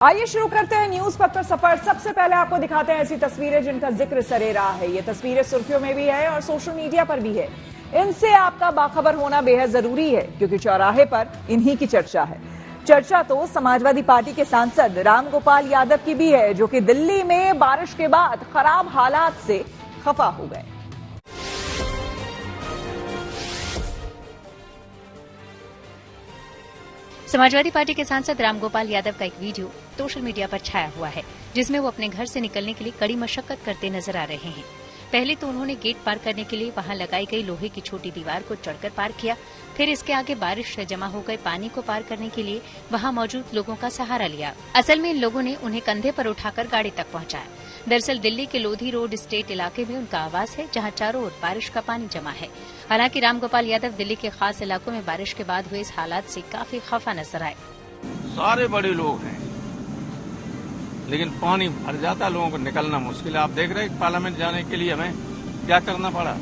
आइए शुरू करते हैं न्यूज पत्र सफर। सबसे पहले आपको दिखाते हैं ऐसी तस्वीरें जिनका जिक्र सरेरा है। ये तस्वीरें सुर्खियों में भी है और सोशल मीडिया पर भी है। इनसे आपका बाखबर होना बेहद जरूरी है क्योंकि चौराहे पर इन्हीं की चर्चा है। चर्चा तो समाजवादी पार्टी के सांसद रामगोपाल यादव की भी है, जो कि दिल्ली में बारिश के बाद खराब हालात से खफा हो गए। समाजवादी पार्टी के सांसद रामगोपाल यादव का एक वीडियो सोशल मीडिया पर छाया हुआ है, जिसमें वो अपने घर से निकलने के लिए कड़ी मशक्कत करते नजर आ रहे हैं। पहले तो उन्होंने गेट पार करने के लिए वहां लगाई गई लोहे की छोटी दीवार को चढ़कर पार किया, फिर इसके आगे बारिश से जमा हो गए पानी को पार करने के लिए वहां मौजूद लोगों का सहारा लिया। असल में इन लोगों ने उन्हें कंधे पर उठाकर गाड़ी तक पहुंचाया। दरअसल दिल्ली के लोधी रोड स्टेट इलाके में उनका आवास है, जहां चारों ओर बारिश का पानी जमा है। हालांकि रामगोपाल यादव दिल्ली के खास इलाकों में बारिश के बाद हुए इस हालात से काफी खफा नजर आए। सारे बड़े लोग हैं, लेकिन पानी भर जाता, लोगों को निकलना मुश्किल है। आप देख रहे हैं पार्लियामेंट जाने के लिए हमें क्या करना पड़ा,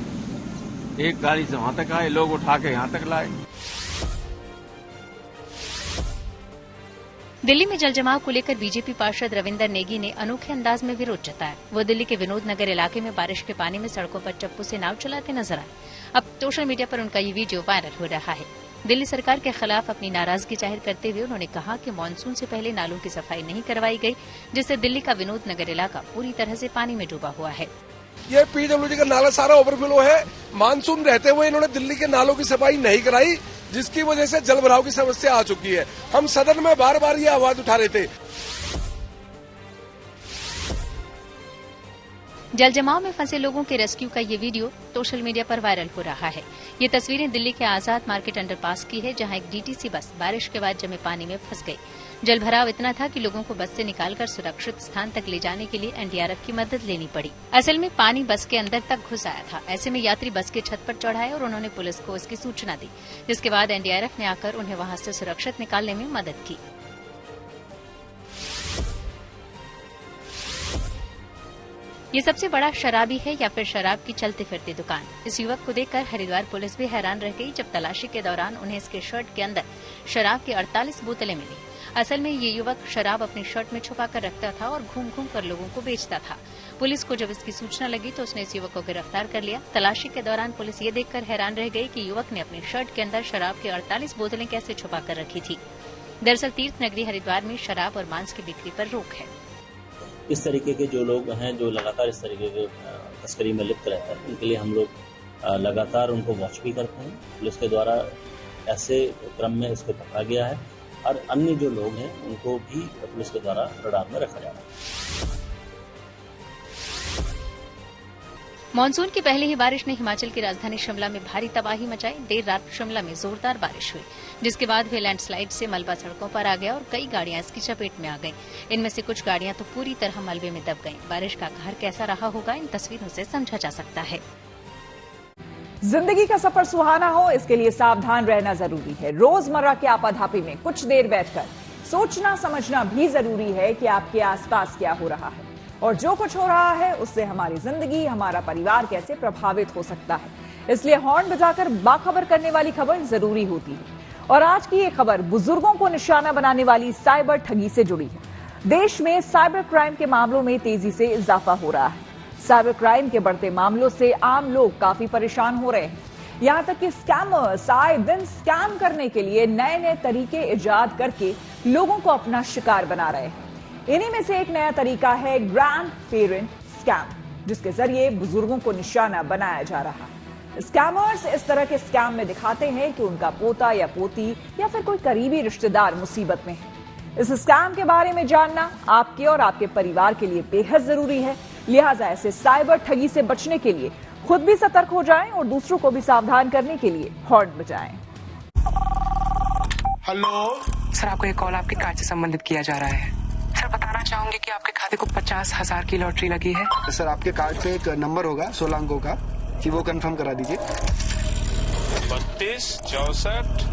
एक गाड़ी से वहां तक आए, लोग उठा के यहां तक लाए। दिल्ली में जल जमाव को लेकर बीजेपी पार्षद रविंदर नेगी ने अनोखे अंदाज में विरोध जताया। वो दिल्ली के विनोद नगर इलाके में बारिश के पानी में सड़कों पर चप्पू से नाव चलाते नजर आए। अब सोशल मीडिया पर उनका ये वीडियो वायरल हो रहा है। दिल्ली सरकार के खिलाफ अपनी नाराजगी जाहिर करते हुए उन्होंने कहा कि मानसून से पहले नालों की सफाई नहीं करवाई गई, जिससे दिल्ली का विनोद नगर इलाका पूरी तरह से पानी में डूबा हुआ है। ये पीडब्ल्यूडी का नाला सारा ओवरफ्लो है। मानसून रहते हुए इन्होंने दिल्ली के नालों की सफाई नहीं कराई, जिसकी वजह से जल भराव की समस्या आ चुकी है। हम सदन में बार बार ये आवाज उठा रहे थे। जल जमाव में फंसे लोगों के रेस्क्यू का ये वीडियो सोशल मीडिया पर वायरल हो रहा है। ये तस्वीरें दिल्ली के आजाद मार्केट अंडरपास की है, जहां एक डीटीसी बस बारिश के बाद जमे पानी में फंस गई। जल भराव इतना था कि लोगों को बस से निकालकर सुरक्षित स्थान तक ले जाने के लिए एनडीआरएफ की मदद लेनी पड़ी। असल में पानी बस के अंदर तक घुस आया था। ऐसे में यात्री बस की छत पर चढ़ाए और उन्होंने पुलिस को इसकी सूचना दी, जिसके बाद एनडीआरएफ ने आकर उन्हें वहां से सुरक्षित निकालने में मदद की। ये सबसे बड़ा शराबी है या फिर शराब की चलती फिरती दुकान। इस युवक को देखकर हरिद्वार पुलिस भी हैरान रह गई, जब तलाशी के दौरान उन्हें इसके शर्ट के अंदर शराब की 48 बोतलें मिली। असल में ये युवक शराब अपनी शर्ट में छुपा कर रखता था और घूम घूम कर लोगों को बेचता था। पुलिस को जब इसकी सूचना लगी तो उसने इस युवक को गिरफ्तार कर लिया। तलाशी के दौरान पुलिस ये देखकर हैरान रह गई कि युवक ने अपनी शर्ट के अंदर शराब की 48 बोतलें कैसे छुपा कर रखी थी। दरअसल तीर्थ नगरी हरिद्वार में शराब और मांस की बिक्री पर रोक है। इस तरीके के जो लोग हैं, जो लगातार इस तरीके के तस्करी में लिप्त रहते हैं, उनके लिए हम लोग लगातार उनको वॉच भी करते हैं। पुलिस के द्वारा ऐसे क्रम में इसको पकड़ा गया है और अन्य जो लोग हैं उनको भी पुलिस के द्वारा रडार में रखा जा रहा है। मानसून की पहली ही बारिश ने हिमाचल की राजधानी शिमला में भारी तबाही मचाई। देर रात शिमला में जोरदार बारिश हुई, जिसके बाद हुए लैंडस्लाइड से मलबा सड़कों पर आ गया और कई गाड़ियां इसकी चपेट में आ गईं। इनमें से कुछ गाड़ियां तो पूरी तरह मलबे में दब गईं। बारिश का कहर कैसा रहा होगा, इन तस्वीरों से समझा जा सकता है। जिंदगी का सफर सुहाना हो, इसके लिए सावधान रहना जरूरी है। रोजमर्रा की आपाधापी में कुछ देर बैठकर सोचना समझना भी जरूरी है कि आपके आसपास क्या हो रहा है और जो कुछ हो रहा है उससे हमारी जिंदगी, हमारा परिवार कैसे प्रभावित हो सकता है। इसलिए हॉर्न बजाकर बाखबर करने वाली खबर जरूरी होती है। और आज की ये खबर बुजुर्गों को निशाना बनाने वाली साइबर ठगी से जुड़ी है। देश में साइबर क्राइम के मामलों में तेजी से इजाफा हो रहा है। साइबर क्राइम के बढ़ते मामलों से आम लोग काफी परेशान हो रहे हैं। यहां तक कि स्कैमर्स आए दिन स्कैम करने के लिए नए नए तरीके इजाद करके लोगों को अपना शिकार बना रहे हैं। इन्हीं में से एक नया तरीका है ग्रैंड पेरेंट स्कैम, जिसके जरिए बुजुर्गों को निशाना बनाया जा रहा है। स्कैमर्स इस तरह के स्कैम में दिखाते हैं कि उनका पोता या पोती या फिर कोई करीबी रिश्तेदार मुसीबत में है। इस स्कैम के बारे में जानना आपके और आपके परिवार के लिए बेहद जरूरी है। लिहाजा ऐसे साइबर ठगी से बचने के लिए खुद भी सतर्क हो जाएं और दूसरों को भी सावधान करने के लिए हॉर्न बजाएं। हेलो सर, आपको एक कॉल आपके कार्ड से संबंधित किया जा रहा है। सर बताना चाहूंगी कि आपके खाते को 50,000 की लॉटरी लगी है। सर आपके कार्ड पे एक नंबर होगा 16 अंकों का, कि वो कंफर्म करा दीजिए। 32 64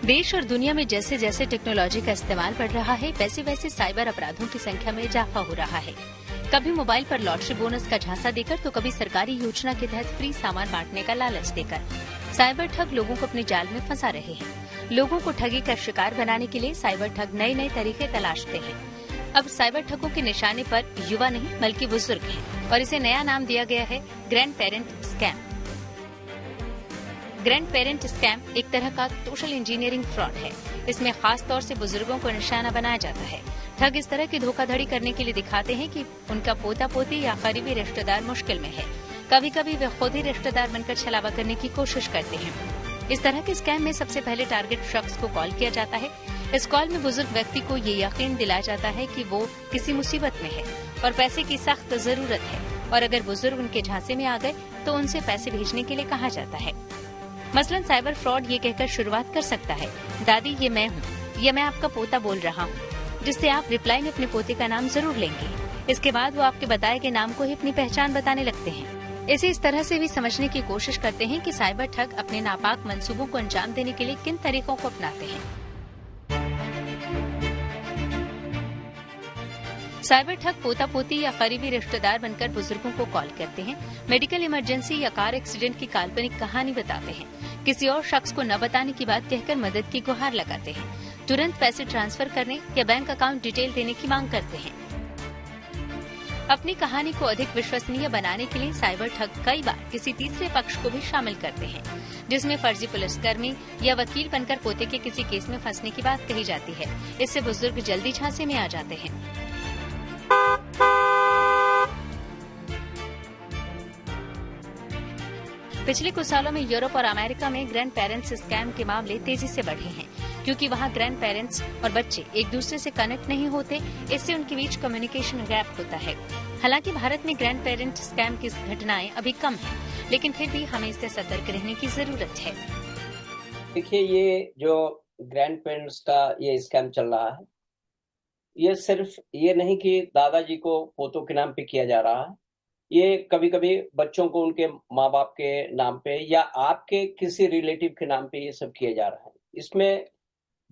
देश और दुनिया में जैसे जैसे टेक्नोलॉजी का इस्तेमाल बढ़ रहा है, वैसे वैसे साइबर अपराधों की संख्या में इजाफा हो रहा है। कभी मोबाइल पर लॉटरी बोनस का झांसा देकर तो कभी सरकारी योजना के तहत फ्री सामान बांटने का लालच देकर साइबर ठग लोगों को अपने जाल में फंसा रहे हैं। लोगों को ठगी का शिकार बनाने के लिए साइबर ठग नए नए तरीके तलाशते हैं। अब साइबर ठगों के निशाने पर युवा नहीं बल्कि बुजुर्ग हैं और इसे नया नाम दिया गया है grand parent scam. Grand parent scam एक तरह का सोशल इंजीनियरिंग फ्रॉड है। इसमें खास तौर से बुजुर्गों को निशाना बनाया जाता है। ठग इस तरह की धोखाधड़ी करने के लिए दिखाते हैं कि उनका पोता पोती या करीबी रिश्तेदार मुश्किल में है। कभी कभी वे खुद ही रिश्तेदार बनकर छलावा करने की कोशिश करते हैं। इस तरह के स्कैम में सबसे पहले टारगेट शख्स को कॉल किया जाता है। इस कॉल में बुजुर्ग व्यक्ति को ये यकीन दिलाया जाता है कि वो किसी मुसीबत में है और पैसे की सख्त जरूरत है, और अगर बुजुर्ग उनके झांसे में आ गए तो उनसे पैसे भेजने के लिए कहा जाता है। मसलन साइबर फ्रॉड ये कहकर शुरुआत कर सकता है, दादी ये मैं हूँ, ये मैं आपका पोता बोल रहा हूँ, जिससे आप रिप्लाई में अपने पोते का नाम जरूर लेंगे। इसके बाद वो आपके बताए गए नाम को ही अपनी पहचान बताने लगते हैं। इसे इस तरह से भी समझने की कोशिश करते हैं कि साइबर ठग अपने नापाक मंसूबों को अंजाम देने के लिए किन तरीकों को अपनाते हैं। साइबर ठग पोता पोती या करीबी रिश्तेदार बनकर बुजुर्गों को कॉल करते हैं। मेडिकल इमरजेंसी या कार एक्सीडेंट की काल्पनिक कहानी बताते हैं। किसी और शख्स को न बताने की बात कहकर मदद की गुहार लगाते हैं। तुरंत पैसे ट्रांसफर करने या बैंक अकाउंट डिटेल देने की मांग करते हैं। अपनी कहानी को अधिक विश्वसनीय बनाने के लिए साइबर ठग कई बार किसी तीसरे पक्ष को भी शामिल करते हैं, जिसमें फर्जी पुलिसकर्मी या वकील बनकर पोते के किसी केस में फंसने की बात कही जाती है। इससे बुजुर्ग जल्दी झांसे में आ जाते हैं। पिछले कुछ सालों में यूरोप और अमेरिका में ग्रैंड पेरेंट्स स्कैम के मामले तेजी से बढ़े हैं, क्योंकि वहां ग्रैंड पेरेंट्स और बच्चे एक दूसरे से कनेक्ट नहीं होते। इससे उनके बीच कम्युनिकेशन गैप होता है। हालांकि भारत में ग्रैंड पेरेंट स्कैम की घटनाएं अभी कम हैं, लेकिन फिर भी हमें इससे सतर्क रहने की जरूरत है। देखिए, ये जो ग्रैंड पेरेंट्स का ये स्कैम चल रहा है, ये सिर्फ ये नहीं कि दादाजी को पोतों के नाम पे किया जा रहा है। ये कभी कभी बच्चों को उनके माँ बाप के नाम पे या आपके किसी रिलेटिव के नाम पे ये सब किया जा रहा है। इसमें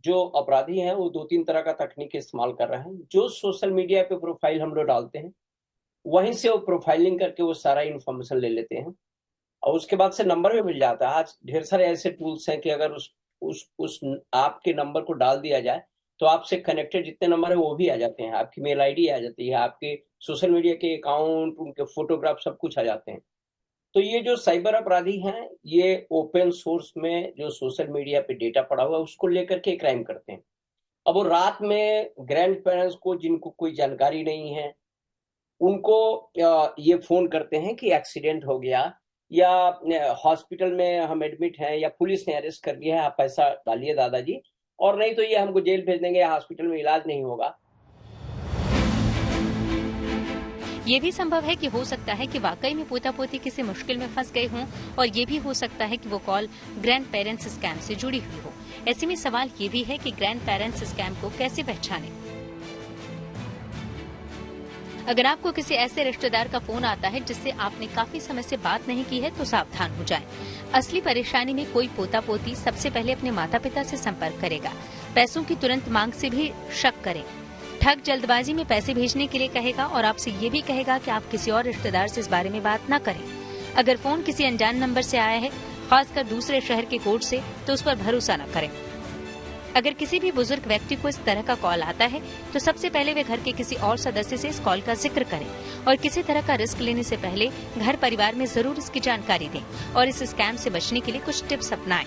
जो अपराधी हैं वो 2-3 तरह का तकनीक इस्तेमाल कर रहे हैं। जो सोशल मीडिया पे प्रोफाइल हम लोग डालते हैं, वहीं से वो प्रोफाइलिंग करके वो सारा इन्फॉर्मेशन ले लेते हैं और उसके बाद से नंबर भी मिल जाता है। आज ढेर सारे ऐसे टूल्स हैं कि अगर उस आपके नंबर को डाल दिया जाए तो आपसे कनेक्टेड जितने नंबर है वो भी आ जाते हैं। आपकी मेल आईडी आ जाती है, आपके सोशल मीडिया के अकाउंट, उनके फोटोग्राफ सब कुछ आ जाते हैं। तो ये जो साइबर अपराधी हैं, ये ओपन सोर्स में जो सोशल मीडिया पे डेटा पड़ा हुआ है उसको लेकर के क्राइम करते हैं। अब वो रात में ग्रैंड पेरेंट्स को, जिनको कोई जानकारी नहीं है, उनको ये फोन करते हैं कि एक्सीडेंट हो गया या हॉस्पिटल में हम एडमिट हैं या पुलिस ने अरेस्ट कर लिया है, आप पैसा डालिए दादाजी, और नहीं तो ये हमको जेल भेज देंगे या हॉस्पिटल में इलाज नहीं होगा। ये भी संभव है कि हो सकता है कि वाकई में पोता पोती किसी मुश्किल में फंस गए हों, और ये भी हो सकता है कि वो कॉल ग्रैंड पेरेंट्स स्कैम से जुड़ी हुई हो। ऐसे में सवाल ये भी है कि ग्रैंड पेरेंट्स स्कैम को कैसे पहचानें। अगर आपको किसी ऐसे रिश्तेदार का फोन आता है जिससे आपने काफी समय से बात नहीं की है तो सावधान हो जाएं। असली परेशानी में कोई पोता पोती सबसे पहले अपने माता पिता से संपर्क करेगा। पैसों की तुरंत मांग से भी शक करें। ठग जल्दबाजी में पैसे भेजने के लिए कहेगा और आपसे ये भी कहेगा कि आप किसी और रिश्तेदार से इस बारे में बात न करें। अगर फोन किसी अनजान नंबर से आया है, खासकर दूसरे शहर के कोड से, तो उस पर भरोसा न करें। अगर किसी भी बुजुर्ग व्यक्ति को इस तरह का कॉल आता है तो सबसे पहले वे घर के किसी और सदस्य से इस कॉल का जिक्र करें और किसी तरह का रिस्क लेने से पहले घर परिवार में जरूर इसकी जानकारी दें और इस स्कैम से बचने के लिए कुछ टिप्स अपनाएं।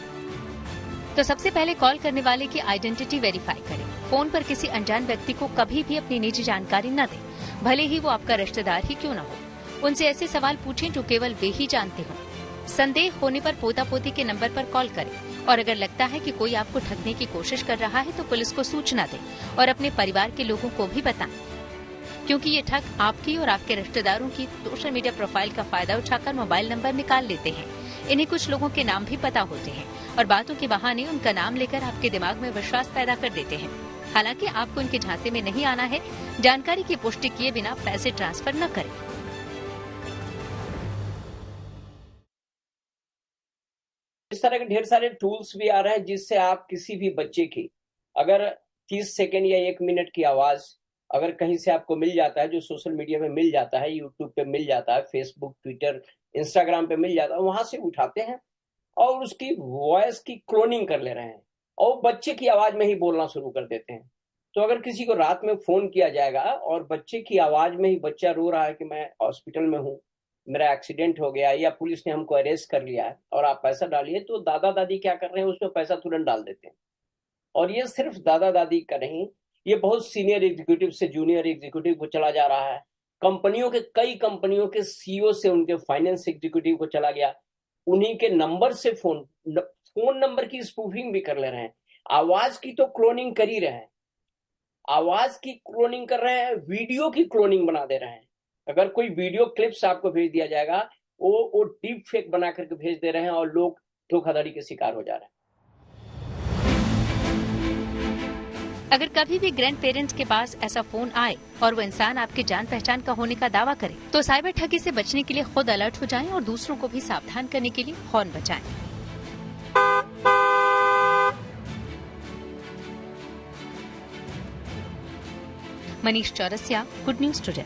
तो सबसे पहले कॉल करने वाले की आइडेंटिटी वेरीफाई करें। फोन पर किसी अनजान व्यक्ति को कभी भी अपनी निजी जानकारी न दें, भले ही वो आपका रिश्तेदार ही क्यों न हो। उनसे ऐसे सवाल पूछें जो केवल वे ही जानते हों। संदेह होने पर पोता पोती के नंबर पर कॉल करें और अगर लगता है कि कोई आपको ठगने की कोशिश कर रहा है तो पुलिस को सूचना दें और अपने परिवार के लोगों को भी बताएं, क्योंकि ये ठग आपकी और आपके रिश्तेदारों की सोशल मीडिया प्रोफाइल का फायदा उठाकर मोबाइल नंबर निकाल लेते हैं। इन्हें कुछ लोगों के नाम भी पता होते हैं और बातों के बहाने उनका नाम लेकर आपके दिमाग में विश्वास पैदा कर देते हैं। हालांकि आपको इनके झांसे में नहीं आना है। जानकारी की पुष्टि किए बिना पैसे ट्रांसफर न करें। इस तरह के ढेर सारे टूल्स भी आ रहे हैं जिससे आप किसी भी बच्चे की अगर 30 सेकेंड या 1 मिनट की आवाज अगर कहीं से आपको मिल जाता है, जो सोशल मीडिया में मिल जाता है, यूट्यूब पे मिल जाता है, फेसबुक, ट्विटर, इंस्टाग्राम पे मिल जाता है, वहां से उठाते हैं और उसकी वॉइस की क्लोनिंग कर ले रहे हैं और बच्चे की आवाज में ही बोलना शुरू कर देते हैं। तो अगर किसी को रात में फोन किया जाएगा और बच्चे की आवाज में ही बच्चा रो रहा है कि मैं हॉस्पिटल में हूँ, मेरा एक्सीडेंट हो गया या पुलिस ने हमको अरेस्ट कर लिया है और आप पैसा डालिए, तो दादा दादी क्या कर रहे हैं, उसमें पैसा तुरंत डाल देते हैं। और ये सिर्फ दादा दादी का नहीं, ये बहुत सीनियर एग्जीक्यूटिव से जूनियर एग्जीक्यूटिव को चला जा रहा है। कंपनियों के कई कंपनियों के सीईओ से उनके फाइनेंस एग्जीक्यूटिव को चला गया, उन्हीं के नंबर से फोन नंबर की स्पूफिंग भी कर ले रहे हैं। आवाज की तो क्लोनिंग कर ही रहे हैं, आवाज की क्लोनिंग कर रहे हैं, वीडियो की क्लोनिंग बना दे रहे हैं। अगर कोई वीडियो क्लिप्स आपको भेज दिया जाएगा, वो डीप फेक बना करके भेज दे रहे हैं और लोग धोखाधड़ी के शिकार हो जा रहे हैं। अगर कभी भी ग्रैंड पेरेंट्स के पास ऐसा फोन आए और वो इंसान आपके जान पहचान का होने का दावा करे, तो साइबर ठगी से बचने के लिए खुद अलर्ट हो जाएं और दूसरों को भी सावधान करने के लिए हॉर्न बजाएं। Manish Chaurasia, good news today.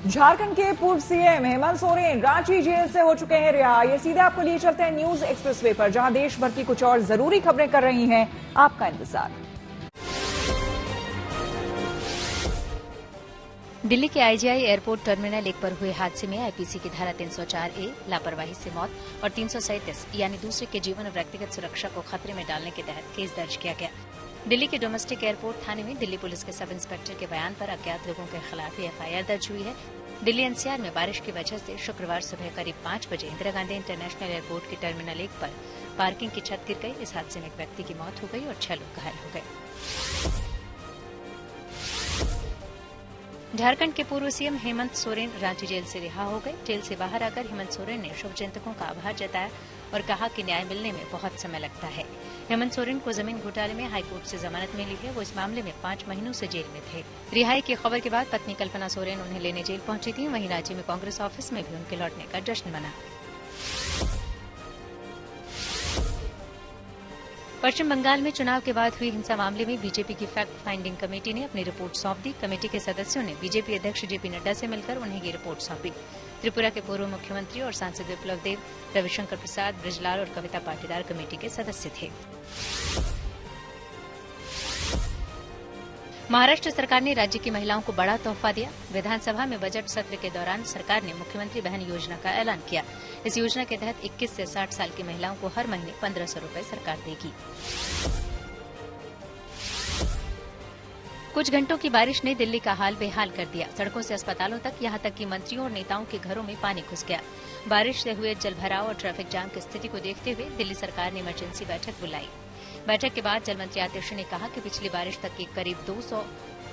Jharkhand के पूर्व सीएम हेमंत सोरेन रांची जेल से हो चुके हैं रिहा। ये सीधे आपको लिए चलते हैं न्यूज एक्सप्रेसवे पर, जहां देश भर की कुछ और जरूरी खबरें कर रही हैं आपका इंतजार। दिल्ली के आईजीआई एयरपोर्ट टर्मिनल 1 पर हुए हादसे में आईपीसी की धारा 304A लापरवाही से मौत और 337 यानी दूसरे के जीवन और व्यक्तिगत सुरक्षा को खतरे में डालने के तहत केस दर्ज किया गया। दिल्ली के डोमेस्टिक एयरपोर्ट थाने में दिल्ली पुलिस के सब इंस्पेक्टर के बयान पर अज्ञात लोगों के खिलाफ एफआईआर दर्ज हुई है। दिल्ली एनसीआर में बारिश की वजह से शुक्रवार सुबह करीब 5 बजे इंदिरा गांधी इंटरनेशनल एयरपोर्ट के टर्मिनल 1 पर पार्किंग की छत गिर गई। इस हादसे में एक व्यक्ति की मौत हो गई और 6 लोग घायल हो गए। झारखंड के पूर्व सीएम हेमंत सोरेन रांची जेल से रिहा हो गए। जेल से बाहर आकर हेमंत सोरेन ने शुभचिंतकों का आभार जताया और कहा कि न्याय मिलने में बहुत समय लगता है। हेमंत सोरेन को जमीन घोटाले में हाईकोर्ट से जमानत मिली है। वो इस मामले में 5 महीनों से जेल में थे। रिहाई की खबर के बाद पत्नी कल्पना सोरेन उन्हें लेने जेल पहुंची थी। वहीं रांची में कांग्रेस ऑफिस में भी उनके लौटने का जश्न मना। पश्चिम बंगाल में चुनाव के बाद हुई हिंसा मामले में बीजेपी की फैक्ट फाइंडिंग कमेटी ने अपनी रिपोर्ट सौंप दी। कमेटी के सदस्यों ने बीजेपी अध्यक्ष जेपी नड्डा से मिलकर उन्हें ये रिपोर्ट सौंपी। त्रिपुरा के पूर्व मुख्यमंत्री और सांसद विप्लव देव, रविशंकर प्रसाद, ब्रजलाल और कविता पाटीदार कमेटी के सदस्य थे। महाराष्ट्र सरकार ने राज्य की महिलाओं को बड़ा तोहफा दिया। विधानसभा में बजट सत्र के दौरान सरकार ने मुख्यमंत्री बहन योजना का ऐलान किया। इस योजना के तहत 21 से 60 साल की महिलाओं को हर महीने 1500 रूपये सरकार देगी। कुछ घंटों की बारिश ने दिल्ली का हाल बेहाल कर दिया। सड़कों से अस्पतालों तक, यहां तक कि मंत्रियों और नेताओं के घरों में पानी घुस गया। बारिश से हुए जलभराव और ट्रैफिक जाम की स्थिति को देखते हुए दिल्ली सरकार ने इमरजेंसी बैठक बुलाई। बैठक के बाद जल मंत्री आतिशी ने कहा कि पिछली बारिश तक के करीब 200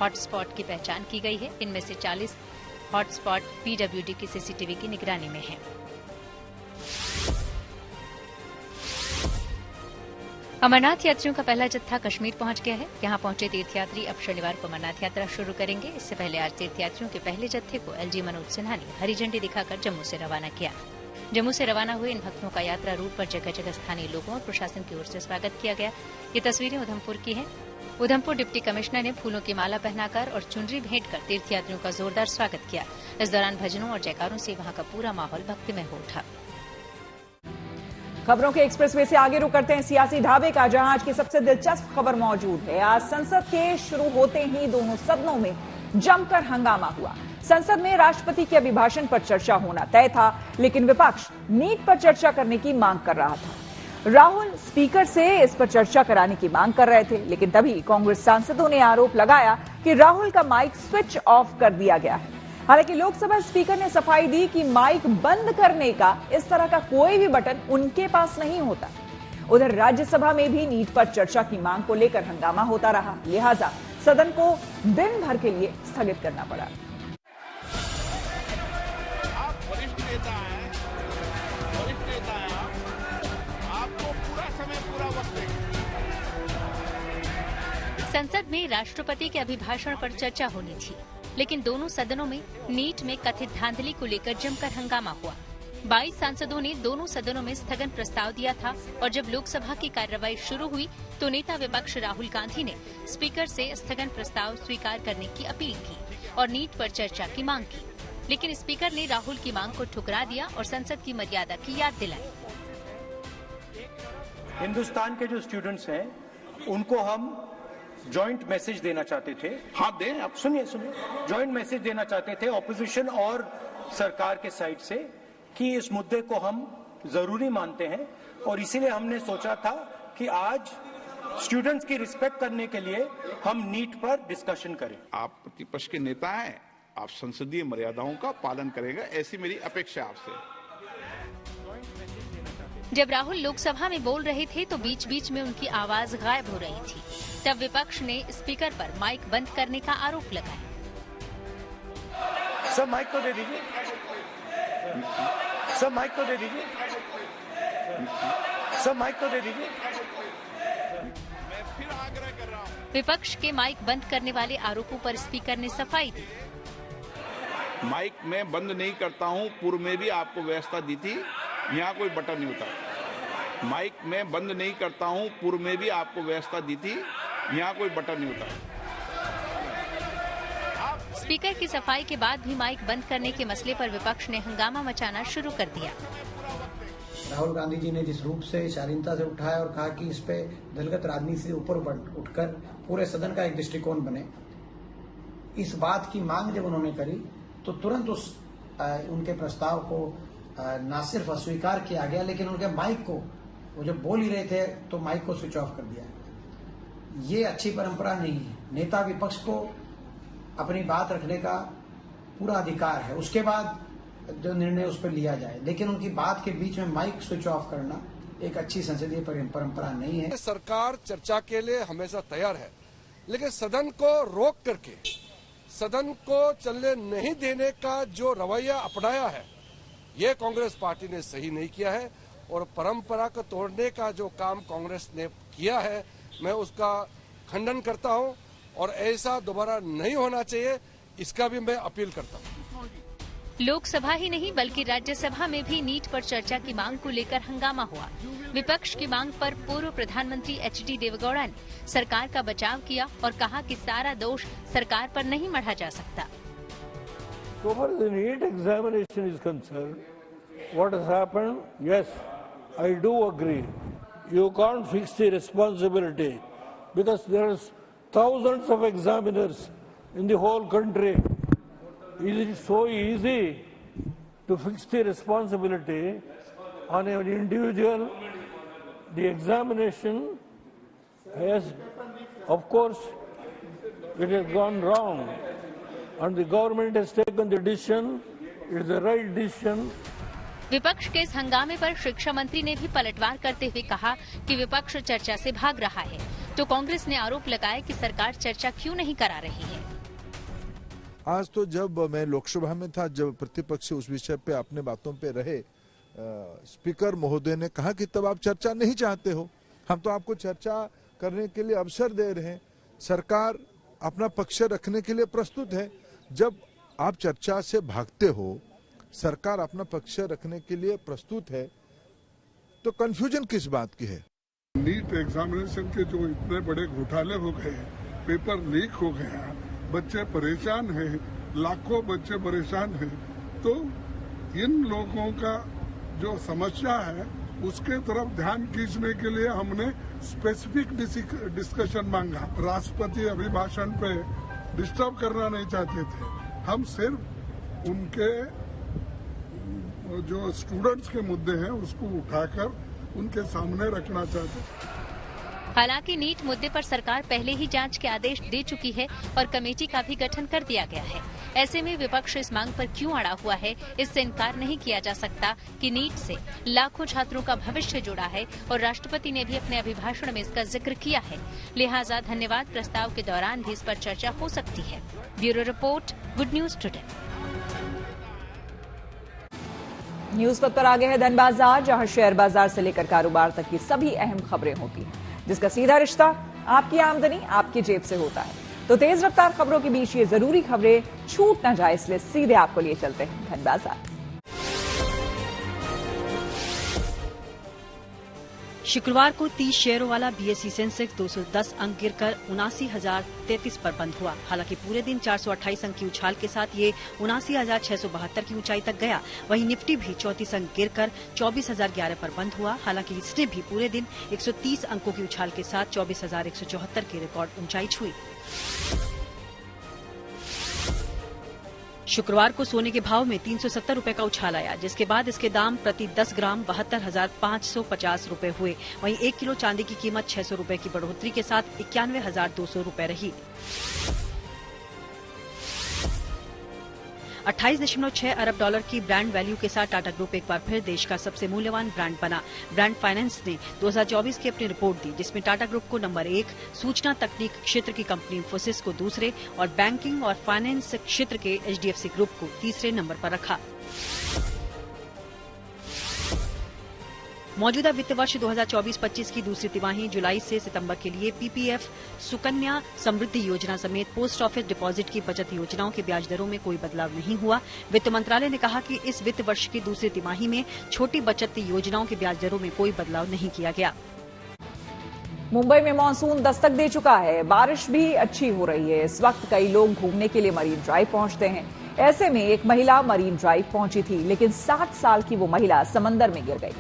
हॉटस्पॉट की पहचान की गई है। इनमें से 40 हॉटस्पॉट पीडब्ल्यूडी की सीसीटीवी की निगरानी में है। अमरनाथ यात्रियों का पहला जत्था कश्मीर पहुंच गया है। यहां पहुंचे तीर्थयात्री अब शनिवार को अमरनाथ यात्रा शुरू करेंगे। इससे पहले आज तीर्थयात्रियों के पहले जत्थे को एलजी मनोज सिन्हा ने हरी झंडी दिखाकर जम्मू से रवाना किया। जम्मू से रवाना हुए इन भक्तों का यात्रा रूट पर जगह जगह स्थानीय लोगों और प्रशासन की ओर से स्वागत किया गया। ये तस्वीरें उधमपुर की हैं। उधमपुर डिप्टी कमिश्नर ने फूलों की माला पहनाकर और चुनरी भेंट कर तीर्थयात्रियों का जोरदार स्वागत किया। इस दौरान भजनों और जयकारों से वहां का पूरा माहौल भक्तिमय हो उठा। खबरों के एक्सप्रेसवे से आगे रुक करते हैं सियासी ढाबे का, जहां आज की सबसे दिलचस्प खबर मौजूद है। आज संसद के शुरू होते ही दोनों सदनों में जमकर हंगामा हुआ। संसद में राष्ट्रपति के अभिभाषण पर चर्चा होना तय था, लेकिन विपक्ष नीट पर चर्चा करने की मांग कर रहा था। राहुल स्पीकर से इस पर चर्चा कराने की मांग कर रहे थे, लेकिन तभी कांग्रेस सांसदों ने आरोप लगाया कि राहुल का माइक स्विच ऑफ कर दिया गया है। हालांकि लोकसभा स्पीकर ने सफाई दी कि माइक बंद करने का इस तरह का कोई भी बटन उनके पास नहीं होता। उधर राज्यसभा में भी नीट पर चर्चा की मांग को लेकर हंगामा होता रहा, लिहाजा सदन को दिन भर के लिए स्थगित करना पड़ा। आप वरिष्ठ नेता हैं, आपको पूरा समय पूरा वक्त देंगे। संसद में राष्ट्रपति के अभिभाषण पर चर्चा होनी थी। लेकिन दोनों सदनों में नीट में कथित धांधली को लेकर जमकर हंगामा हुआ। 22 सांसदों ने दोनों सदनों में स्थगन प्रस्ताव दिया था और जब लोकसभा की कार्रवाई शुरू हुई तो नेता विपक्ष राहुल गांधी ने स्पीकर से स्थगन प्रस्ताव स्वीकार करने की अपील की और नीट पर चर्चा की मांग की, लेकिन स्पीकर ने राहुल की मांग को ठुकरा दिया और संसद की मर्यादा की याद दिलाई। हिंदुस्तान के जो स्टूडेंट्स हैं उनको हम जॉइंट मैसेज देना चाहते थे। हाँ दें, आप सुनिए जॉइंट मैसेज देना चाहते थे ऑपोजिशन और सरकार के साइड से कि इस मुद्दे को हम जरूरी मानते हैं और इसीलिए हमने सोचा था कि आज स्टूडेंट्स की रिस्पेक्ट करने के लिए हम नीट पर डिस्कशन करें। आप प्रतिपक्ष के नेता हैं, आप संसदीय मर्यादाओं का पालन करेगा, ऐसी मेरी अपेक्षा आपसे। जब राहुल लोकसभा में बोल रहे थे तो बीच बीच में उनकी आवाज गायब हो रही थी। तब विपक्ष ने स्पीकर पर माइक बंद करने का आरोप लगाया। सर माइक तो दे दीजिए, सर माइक तो दे दीजिए, सर माइक तो दे दीजिए। मैं फिर आग्रह कर रहा हूं। विपक्ष के माइक बंद करने वाले आरोपों पर स्पीकर ने सफाई दी। माइक मैं बंद नहीं करता हूं, पूर्व में भी आपको व्यवस्था दी थी, यहाँ कोई बटन नहीं होता। माइक मैं बंद नहीं करता हूं, पूर्व में भी आपको व्यवस्था दी थी, यहाँ कोई बटन नहीं होता। स्पीकर की सफाई के बाद भी माइक बंद करने के मसले पर विपक्ष ने हंगामा मचाना शुरू कर दिया। राहुल गांधी जी ने जिस रूप से शालीनता से उठाया और कहा कि इस पे दलगत राजनीति से ऊपर उठकर पूरे सदन का एक दृष्टिकोण बने, इस बात की मांग जब उन्होंने करी तो तुरंत उनके प्रस्ताव को न सिर्फ अस्वीकार किया गया, लेकिन उनके माइक को, वो जब बोल ही रहे थे तो माइक को स्विच ऑफ कर दिया। ये अच्छी परंपरा नहीं है। नेता विपक्ष को अपनी बात रखने का पूरा अधिकार है, उसके बाद जो निर्णय उस पर लिया जाए, लेकिन उनकी बात के बीच में माइक स्विच ऑफ करना एक अच्छी संसदीय परंपरा नहीं है। सरकार चर्चा के लिए हमेशा तैयार है, लेकिन सदन को रोक करके सदन को चलने नहीं देने का जो रवैया अपनाया है, ये कांग्रेस पार्टी ने सही नहीं किया है और परंपरा को तोड़ने का जो काम कांग्रेस ने किया है, मैं उसका खंडन करता हूं और ऐसा दोबारा नहीं होना चाहिए, इसका भी मैं अपील करता हूं। लोकसभा ही नहीं बल्कि राज्यसभा में भी नीट पर चर्चा की मांग को लेकर हंगामा हुआ। विपक्ष की मांग पर पूर्व प्रधानमंत्री HD देवेगौड़ा ने सरकार का बचाव किया और कहा कि सारा दोष सरकार पर नहीं मढ़ा जा सकता। So far as the NEET examination is concerned, what has happened? Yes, I do agree. You can't fix the responsibility because there are thousands of examiners in the whole country. Is it so easy to fix the responsibility on an individual? The examination has, of course, it has gone wrong. And the government has taken the decision. It is the right decision. विपक्ष के इस हंगामे पर शिक्षा मंत्री ने भी पलटवार करते हुए कहा कि विपक्ष चर्चा से भाग रहा है, तो कांग्रेस ने आरोप लगाया कि सरकार चर्चा क्यों नहीं करा रही है। आज तो जब मैं लोकसभा में था, जब प्रतिपक्ष उस विषय पे अपने बातों पे रहे, स्पीकर महोदय ने कहा कि तब आप चर्चा नहीं चाहते हो, हम तो आपको चर्चा करने के लिए अवसर दे रहे हैं, सरकार अपना पक्ष रखने के लिए प्रस्तुत है। जब आप चर्चा से भागते हो, सरकार अपना पक्ष रखने के लिए प्रस्तुत है, तो कंफ्यूजन किस बात की है? नीट एग्जामिनेशन के जो इतने बड़े घोटाले हो गए, पेपर लीक हो गया, बच्चे परेशान हैं, लाखों बच्चे परेशान हैं, तो इन लोगों का जो समस्या है उसके तरफ ध्यान खींचने के लिए हमने स्पेसिफिक डिस्कशन मांगा। राष्ट्रपति अभिभाषण पे डिस्टर्ब करना नहीं चाहते थे, हम सिर्फ उनके जो स्टूडेंट्स के मुद्दे हैं उसको उठाकर उनके सामने रखना चाहते थे। हालांकि नीट मुद्दे पर सरकार पहले ही जांच के आदेश दे चुकी है और कमेटी का भी गठन कर दिया गया है। ऐसे में विपक्ष इस मांग पर क्यों अड़ा हुआ है, इससे इनकार नहीं किया जा सकता कि नीट से लाखों छात्रों का भविष्य जुड़ा है और राष्ट्रपति ने भी अपने अभिभाषण में इसका जिक्र किया है। लिहाजा धन्यवाद प्रस्ताव के दौरान भी इस पर चर्चा हो सकती है। Bureau report, good news today. News पर आगे है धन बाजार, जहां शेयर बाजार से लेकर कारोबार तक की सभी अहम खबरें होती हैं, जिसका सीधा रिश्ता आपकी आमदनी आपकी जेब से होता है। तो तेज रफ्तार खबरों के बीच ये जरूरी खबरें छूट न जाए, इसलिए सीधे आपको लिए चलते हैं धन बाजार। शुक्रवार को 30 शेयरों वाला बीएसई सेंसेक्स 210 अंक गिरकर 79,033 पर बंद हुआ। हालांकि पूरे दिन 428 अंक की उछाल के साथ ये 79,672 की ऊंचाई तक गया। वहीं निफ्टी भी 34 अंक गिरकर 24,011 पर बंद हुआ। हालांकि इसने भी पूरे दिन 130 अंकों की उछाल के साथ 24,174 की रिकॉर्ड ऊंचाई छुई। शुक्रवार को सोने के भाव में 370 रुपए का उछाल आया, जिसके बाद इसके दाम प्रति 10 ग्राम 72,550 रुपए हुए। वहीं 1 किलो चांदी की कीमत 600 रुपए की बढ़ोतरी के साथ 91,200 रुपए रही। 28.6 अरब डॉलर की ब्रांड वैल्यू के साथ टाटा ग्रुप एक बार फिर देश का सबसे मूल्यवान ब्रांड बना। ब्रांड फाइनेंस ने 2024 की अपनी रिपोर्ट दी, जिसमें टाटा ग्रुप को नंबर 1, सूचना तकनीक क्षेत्र की कंपनी इंफोसिस को दूसरे और बैंकिंग और फाइनेंस क्षेत्र के एचडीएफसी ग्रुप को तीसरे नंबर पर रखा। मौजूदा वित्त वर्ष 2024-25 की दूसरी तिमाही जुलाई से सितंबर के लिए पीपीएफ, सुकन्या समृद्धि योजना समेत पोस्ट ऑफिस डिपॉजिट की बचत योजनाओं के ब्याज दरों में कोई बदलाव नहीं हुआ। वित्त मंत्रालय ने कहा कि इस वित्त वर्ष की दूसरी तिमाही में छोटी बचत योजनाओं के ब्याज दरों में कोई बदलाव नहीं किया गया। मुंबई में मानसून दस्तक दे चुका है, बारिश भी अच्छी हो रही है। इस वक्त कई लोग घूमने के लिए मरीन ड्राइव पहुंचते हैं। ऐसे में एक महिला मरीन ड्राइव पहुंची थी, लेकिन 60 साल की वो महिला समंदर में गिर गई।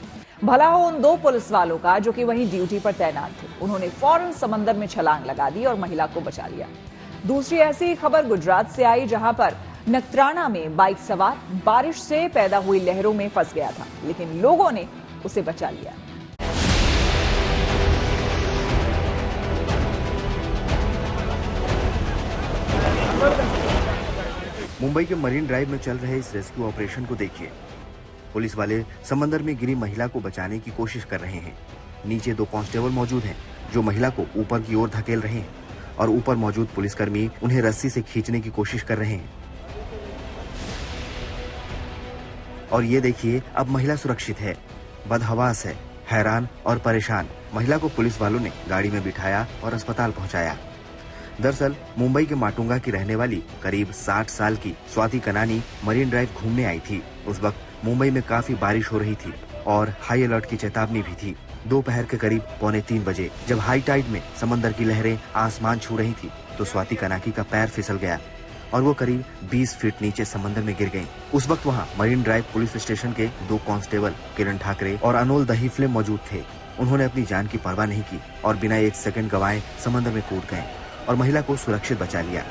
भला हो उन 2 पुलिस वालों का जो कि वहीं ड्यूटी पर तैनात थे। उन्होंने फौरन समंदर में छलांग लगा दी और महिला को बचा लिया। दूसरी ऐसी खबर गुजरात से आई, जहां पर नकत्राना में बाइक सवार बारिश से पैदा हुई लहरों में फंस गया था, लेकिन लोगों ने उसे बचा लिया। मुंबई के मरीन ड्राइव में चल रहे इस रेस्क्यू ऑपरेशन को देखिए। पुलिस वाले समंदर में गिरी महिला को बचाने की कोशिश कर रहे हैं। नीचे 2 कांस्टेबल मौजूद हैं जो महिला को ऊपर की ओर धकेल रहे हैं और ऊपर मौजूद पुलिसकर्मी उन्हें रस्सी से खींचने की कोशिश कर रहे हैं। और ये देखिए, अब महिला सुरक्षित है, बदहवास है। हैरान और परेशान महिला को पुलिस वालों ने गाड़ी में बिठाया और अस्पताल पहुंचाया। दरअसल मुंबई के माटुंगा की रहने वाली करीब 60 साल की स्वाति कनानी मरीन ड्राइव घूमने आई थी। उस वक्त मुंबई में काफी बारिश हो रही थी और हाई अलर्ट की चेतावनी भी थी। दोपहर के करीब 2:45 बजे जब हाई टाइड में समंदर की लहरें आसमान छू रही थी, तो स्वाति कनाकी का पैर फिसल गया और वो करीब 20 फीट नीचे समंदर में गिर गयी। उस वक्त वहाँ मरीन ड्राइव पुलिस स्टेशन के 2 कांस्टेबल किरण ठाकरे और अनोल दहीफले मौजूद थे। उन्होंने अपनी जान की परवाह नहीं की और बिना 1 सेकंड गवाए समंदर में कूद गए और महिला को सुरक्षित बचा लिया।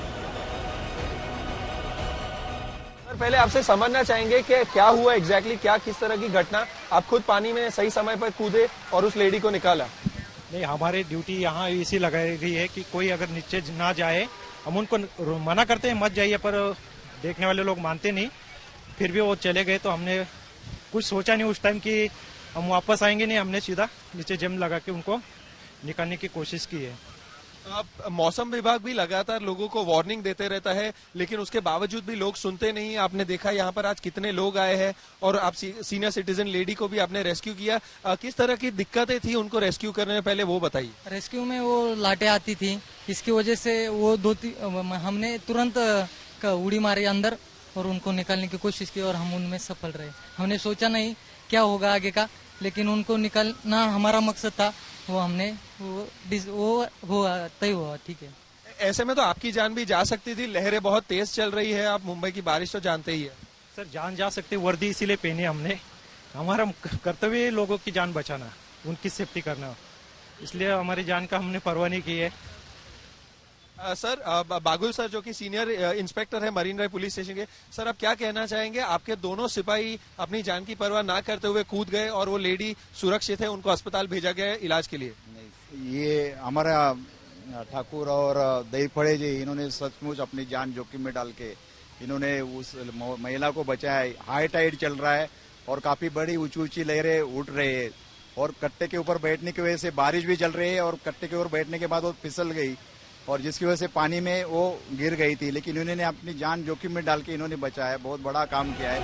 पहले आपसे समझना चाहेंगे कि क्या हुआ एग्जैक्टली, क्या किस तरह की घटना? आप खुद पानी में सही समय पर कूदे और उस लेडी को निकाला? नहीं, हमारी ड्यूटी यहाँ इसी लगाई गई है कि कोई अगर नीचे ना जाए, हम उनको मना करते हैं मत जाइए, पर देखने वाले लोग मानते नहीं। फिर भी वो चले गए, तो हमने कुछ सोचा नहीं उस टाइम कि हम वापस आएंगे नहीं। हमने सीधा नीचे जम लगा के उनको निकालने की कोशिश की है। मौसम विभाग भी लगातार लोगों को वार्निंग देते रहता है, लेकिन उसके बावजूद भी लोग सुनते नहीं। आपने देखा यहाँ पर आज कितने लोग आए हैं और आप सीनियर सिटीजन लेडी को भी आपने रेस्क्यू किया। किस तरह की दिक्कतें थी उनको रेस्क्यू करने में, पहले वो बताइए। रेस्क्यू में वो लाटें आती थी, इसकी वजह से वो हमने तुरंत उड़ी मारी अंदर और उनको निकालने की कोशिश की और हम उनमें सफल रहे। हमने सोचा नहीं क्या होगा आगे का, लेकिन उनको निकालना हमारा मकसद था। वो हमने वो हुआ, तय हुआ। ठीक है। ऐसे में तो आपकी जान भी जा सकती थी, लहरें बहुत तेज चल रही है। आप मुंबई की बारिश तो जानते ही है। सर, जान जा सकती, वर्दी इसीलिए पहनी हमने। हमारा कर्तव्य है लोगों की जान बचाना, उनकी सेफ्टी करना, इसलिए हमारी जान का हमने परवाह नहीं की है। सर, बागुल सर जो कि सीनियर इंस्पेक्टर है मरीन ड्राइव पुलिस स्टेशन के, सर आप क्या कहना चाहेंगे? आपके दोनों सिपाही अपनी जान की परवाह ना करते हुए कूद गए और वो लेडी सुरक्षित है, उनको अस्पताल भेजा गया है इलाज के लिए। ये हमारा ठाकुर और दहीफड़े जी, इन्होंने सचमुच अपनी जान जोखिम में डाल के इन्होंने उस महिला को बचाया। हाई टाइड चल रहा है और काफी बड़ी ऊंची ऊंची लहरें उठ रही है और कट्टे के ऊपर बैठने की वजह से बारिश भी चल रही है और कट्टे के ऊपर बैठने के बाद वो फिसल गई और जिसकी वजह से पानी में वो गिर गई थी, लेकिन इन्होंने अपनी जान जोखिम में डाल के इन्होंने बचाया। बहुत बड़ा काम किया है।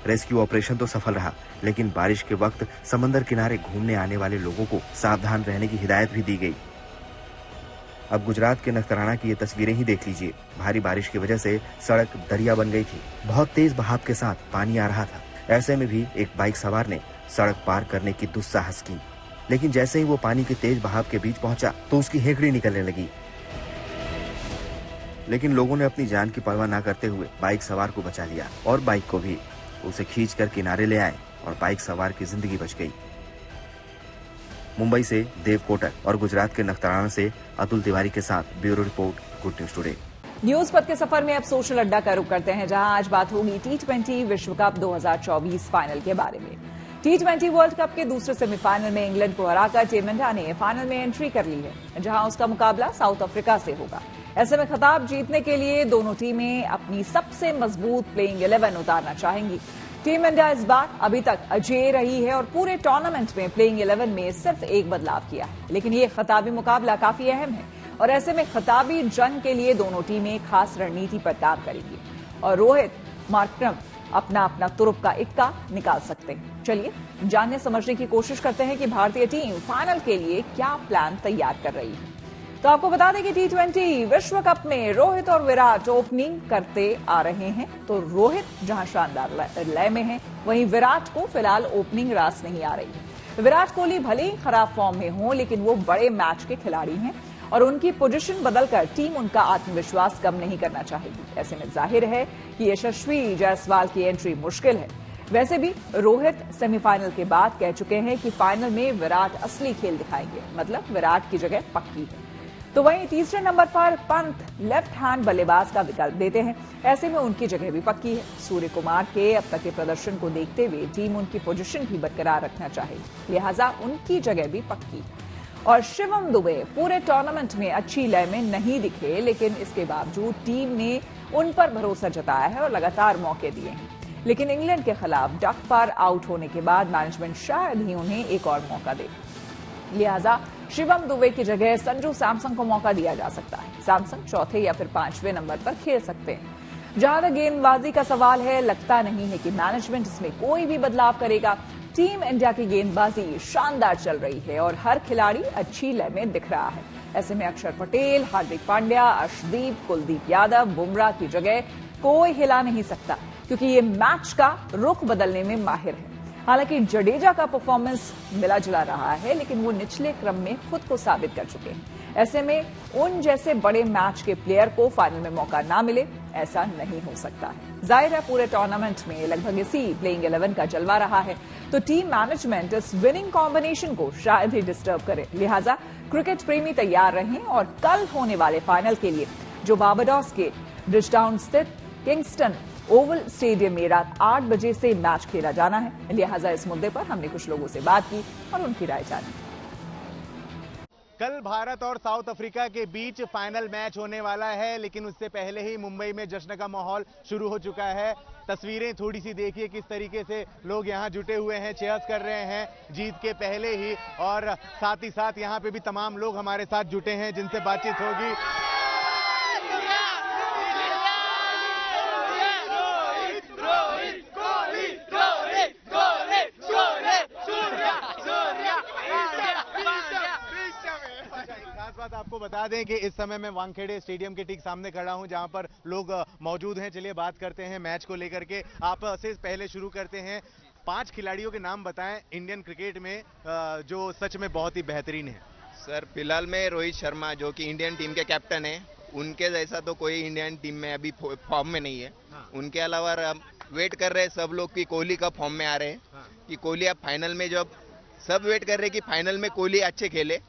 रेस्क्यू ऑपरेशन तो सफल रहा, लेकिन बारिश के वक्त समंदर किनारे घूमने आने वाले लोगों को सावधान रहने की हिदायत भी दी गई। अब गुजरात के नखत्राना की ये तस्वीरें ही देख लीजिए। भारी बारिश की वजह से सड़क दरिया बन गई थी। बहुत तेज बहाव के साथ पानी आ रहा था। ऐसे में भी एक बाइक सवार ने सड़क पार करने की दुस्साहस की, लेकिन जैसे ही वो पानी के तेज बहाव के बीच पहुंचा तो उसकी हेकड़ी निकलने लगी। लेकिन लोगों ने अपनी जान की परवाह न करते हुए बाइक सवार को बचा लिया और बाइक को भी। उसे खींचकर किनारे ले आए और बाइक सवार की जिंदगी बच गई। मुंबई से देव कोटक और गुजरात के नखत्राना से अतुल तिवारी के साथ bureau report, good news today. News पथ के सफर में अब सोशल अड्डा का रुख करते हैं, जहां आज बात होगी T20 विश्व कप 2024 फाइनल के बारे में। T20 वर्ल्ड कप के दूसरे सेमीफाइनल में इंग्लैंड को हराकर टीम इंडिया ने फाइनल में एंट्री कर ली है, जहां उसका मुकाबला साउथ अफ्रीका से होगा। ऐसे में खिताब जीतने के लिए दोनों टीमें अपनी सबसे मजबूत प्लेइंग 11 उतारना चाहेंगी। टीम इंडिया इस बार अभी तक अजेय रही है और पूरे टूर्नामेंट में प्लेइंग 11 में सिर्फ एक बदलाव किया है, लेकिन ये खिताबी मुकाबला काफी अहम है और ऐसे में खिताबी जंग के लिए दोनों टीमें खास रणनीति पर काम करेंगी और रोहित, मार्करम अपना अपना तुरुप का इक्का निकाल सकते हैं। चलिए जानने समझने की कोशिश करते हैं कि भारतीय टीम फाइनल के लिए क्या प्लान तैयार कर रही है। तो आपको बता दें कि T20 विश्व कप में रोहित और विराट ओपनिंग करते आ रहे हैं। तो रोहित जहां शानदार लय में है, वहीं विराट को फिलहाल ओपनिंग रास नहीं आ रही है। विराट कोहली भले ही खराब फॉर्म में हो, लेकिन वो बड़े मैच के खिलाड़ी हैं और उनकी पोजीशन बदलकर टीम उनका आत्मविश्वास कम नहीं करना चाहेगी। ऐसे में जाहिर है कि यशस्वी जायसवाल की एंट्री मुश्किल है। वैसे भी रोहित सेमीफाइनल के बाद कह चुके हैं कि फाइनल में विराट असली खेल दिखाएंगे, मतलब विराट की जगह पक्की है। तो वहीं तीसरे नंबर पर पंत लेफ्ट हैंड बल्लेबाज का विकल्प देते हैं। ऐसे में उनकी जगह भी पक्की है। सूर्य कुमार के अब तक के प्रदर्शन को देखते हुए टीम उनकी पोजीशन भी बरकरार रखना चाहेगी, लिहाजा उनकी जगह भी पक्की है। और शिवम दुबे पूरे टूर्नामेंट में अच्छी लय में नहीं दिखे, लेकिन इसके बावजूद टीम ने उन पर भरोसा जताया है और लगातार मौके दिए हैं। लेकिन इंग्लैंड के खिलाफ डक पर आउट होने के बाद मैनेजमेंट शायद ही उन्हें एक और मौका दे, लिहाजा शिवम दुबे की जगह संजू सैमसन को मौका दिया जा सकता है। सैमसन चौथे या फिर 5वें नंबर पर खेल सकते हैं। जहां तक गेंदबाजी का सवाल है, लगता नहीं है कि मैनेजमेंट इसमें कोई भी बदलाव करेगा। टीम इंडिया की गेंदबाजी शानदार चल रही है और हर खिलाड़ी अच्छी लय में दिख रहा है। ऐसे में अक्षर पटेल, हार्दिक पांड्या, अर्शदीप, कुलदीप यादव, बुमराह की जगह कोई हिला नहीं सकता, क्योंकि ये मैच का रुख बदलने में माहिर है। हालांकि जडेजा का परफॉर्मेंस मिला जुला रहा है, लेकिन वो निचले क्रम में खुद को साबित कर चुके हैं। ऐसे में उन जैसे बड़े मैच के प्लेयर को फाइनल में मौका ना मिले, ऐसा नहीं हो सकता है। जाहिर है पूरे टूर्नामेंट में लगभग इसी प्लेइंग 11 का जलवा रहा है, तो टीम मैनेजमेंट इस विनिंग कॉम्बिनेशन को शायद ही डिस्टर्ब करे। लिहाजा क्रिकेट प्रेमी तैयार रहें और कल होने वाले फाइनल के लिए, जो बारबाडोस के ब्रिजटाउन स्थित किंगस्टन ओवल स्टेडियम में रात 8 बजे से मैच खेला जाना है। लिहाजा इस मुद्दे पर हमने कुछ लोगों से बात की और उनकी राय जानी। कल भारत और साउथ अफ्रीका के बीच फाइनल मैच होने वाला है, लेकिन उससे पहले ही मुंबई में जश्न का माहौल शुरू हो चुका है। तस्वीरें थोड़ी सी देखिए किस तरीके से लोग यहाँ जुटे हुए हैं, चेयर्स कर रहे हैं जीत के पहले ही, और साथ ही साथ यहाँ पे भी तमाम लोग हमारे साथ जुटे हैं जिनसे बातचीत होगी। बात आपको बता दें कि इस समय मैं वानखेड़े स्टेडियम के ठीक सामने खड़ा हूं, जहां पर लोग मौजूद हैं। चलिए बात करते हैं मैच को लेकर के। आपसे पहले शुरू करते हैं, 5 खिलाड़ियों के नाम बताएं इंडियन क्रिकेट में जो सच में बहुत ही बेहतरीन है। सर फिलहाल में रोहित शर्मा जो कि इंडियन टीम के कैप्टन है, उनके जैसा तो कोई इंडियन टीम में अभी फॉर्म में नहीं है। उनके अलावा वेट कर रहे सब लोग कि कोहली कब फॉर्म में आ रहे हैं, कि कोहली अब फाइनल में, जब सब वेट कर रहे कि फाइनल में कोहली अच्छे खेले।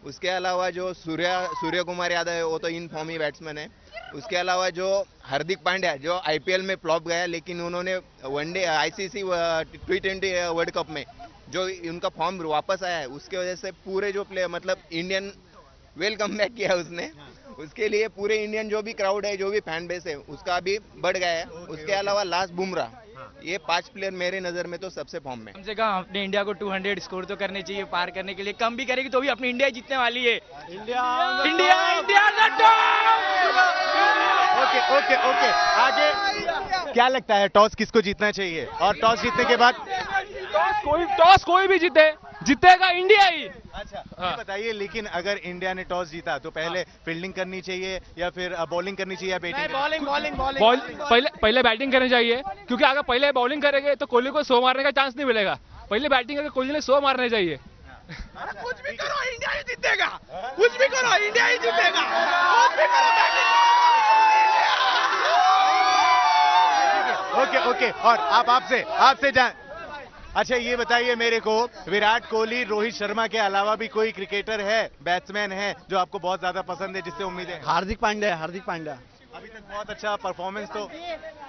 उसके अलावा जो सूर्य कुमार यादव है, वो तो इन फॉर्म ही बैट्समैन है। उसके अलावा जो हार्दिक पांड्या जो आईपीएल में फ्लॉप गया, लेकिन उन्होंने one day ICC T20 world cup में जो उनका फॉर्म वापस आया है, उसके वजह से पूरे जो प्लेयर मतलब इंडियन वेलकम बैक किया उसने, उसके लिए पूरे इंडियन जो भी क्राउड है, जो भी फैन बेस है, उसका भी बढ़ गया है। उसके अलावा लास्ट बुमराह ये 5 प्लेयर मेरे नजर में तो सबसे फॉर्म में। कम से कम अपने इंडिया को 200 स्कोर तो करने चाहिए पार करने के लिए। कम भी करेगी तो भी अपनी इंडिया जीतने वाली है। ओके आगे क्या लगता है, टॉस किसको जीतना चाहिए? और टॉस जीतने के बाद टॉस कोई भी जीतेगा इंडिया ही। अच्छा ये बताइए, लेकिन अगर इंडिया ने टॉस जीता तो पहले फील्डिंग करनी चाहिए या फिर बॉलिंग करनी चाहिए या बैटिंग? पहले बैटिंग करनी चाहिए, क्योंकि अगर पहले बॉलिंग करेंगे तो कोहली को 100 मारने का चांस नहीं मिलेगा। पहले बैटिंग करके कोहली ने 100 मारने चाहिए। कुछ भी करो इंडिया ही जीतेगा, कुछ भी करो इंडिया ही जीतेगा, कुछ भी करो। ओके और आपसे जान, अच्छा ये बताइए मेरे को, विराट कोहली, रोहित शर्मा के अलावा भी कोई क्रिकेटर है, बैट्समैन है जो आपको बहुत ज्यादा पसंद है, जिससे उम्मीद है? हार्दिक पांड्या। अभी तक बहुत अच्छा परफॉर्मेंस, तो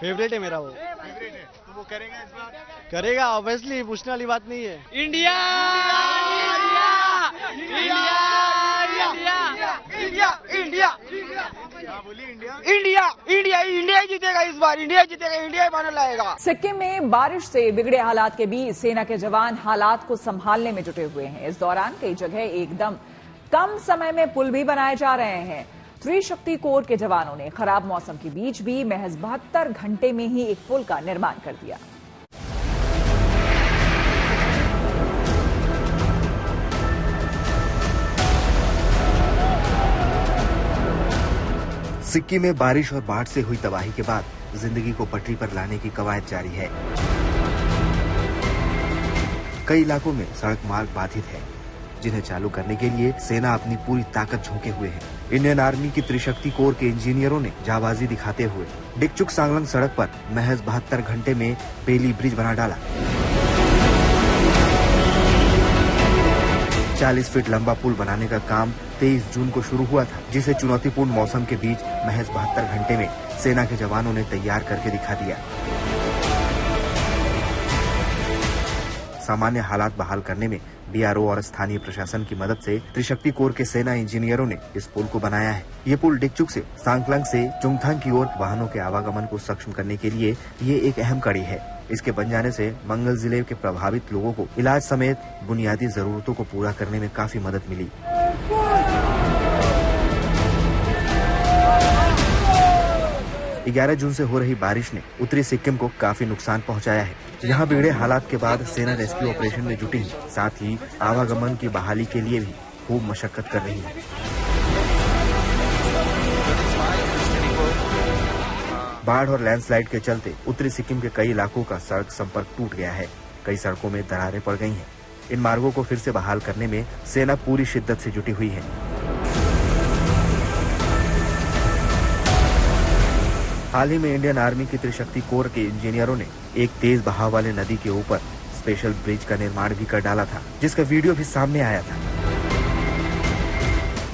फेवरेट है मेरा वो। फेवरेट है तो वो करेगा इस बार? करेगा ऑब्वियसली, पूछने वाली बात नहीं है। इंडिया जीतेगा इस बार, इंडिया जीतेगा, इंडिया फाइनल आएगा। सिक्किम में बारिश से बिगड़े हालात के बीच सेना के जवान हालात को संभालने में जुटे हुए हैं। इस दौरान कई जगह एकदम कम समय में पुल भी बनाए जा रहे हैं। त्रिशक्ति कोर के जवानों ने खराब मौसम के बीच भी महज 72 घंटे में ही एक पुल का निर्माण कर दिया। सिक्किम में बारिश और बाढ़ से हुई तबाही के बाद जिंदगी को पटरी पर लाने की कवायद जारी है। कई इलाकों में सड़क मार्ग बाधित है, जिन्हें चालू करने के लिए सेना अपनी पूरी ताकत झोंके हुए है। इंडियन आर्मी की त्रिशक्ति कोर के इंजीनियरों ने जाबाजी दिखाते हुए डिकचुक सांगलंग सड़क पर महज 72 घंटे में बेली ब्रिज बना डाला। 40 फीट लंबा पुल बनाने का काम 23 जून को शुरू हुआ था, जिसे चुनौतीपूर्ण मौसम के बीच महज 72 घंटे में सेना के जवानों ने तैयार करके दिखा दिया। सामान्य हालात बहाल करने में बीआरओ और स्थानीय प्रशासन की मदद से त्रिशक्ति कोर के सेना इंजीनियरों ने इस पुल को बनाया है। ये पुल डिकचुक से सांगलंग से चुंगथांग की ओर वाहनों के आवागमन को सक्षम करने के लिए ये एक अहम कड़ी है। इसके बन जाने से मंगल जिले के प्रभावित लोगों को इलाज समेत बुनियादी जरूरतों को पूरा करने में काफी मदद मिली। 11 जून से हो रही बारिश ने उत्तरी सिक्किम को काफी नुकसान पहुंचाया है। यहाँ बिगड़े हालात के बाद सेना रेस्क्यू ऑपरेशन में जुटी है, साथ ही आवागमन की बहाली के लिए भी खूब मशक्कत कर रही है। बाढ़ और लैंडस्लाइड के चलते उत्तरी सिक्किम के कई इलाकों का सड़क संपर्क टूट गया है। कई सड़कों में दरारें पड़ गई हैं। इन मार्गों को फिर से बहाल करने में सेना पूरी शिद्दत से जुटी हुई है। हाल ही में इंडियन आर्मी की त्रिशक्ति कोर के इंजीनियरों ने एक तेज बहाव वाले नदी के ऊपर स्पेशल ब्रिज का निर्माण भी कर डाला था, जिसका वीडियो भी सामने आया था।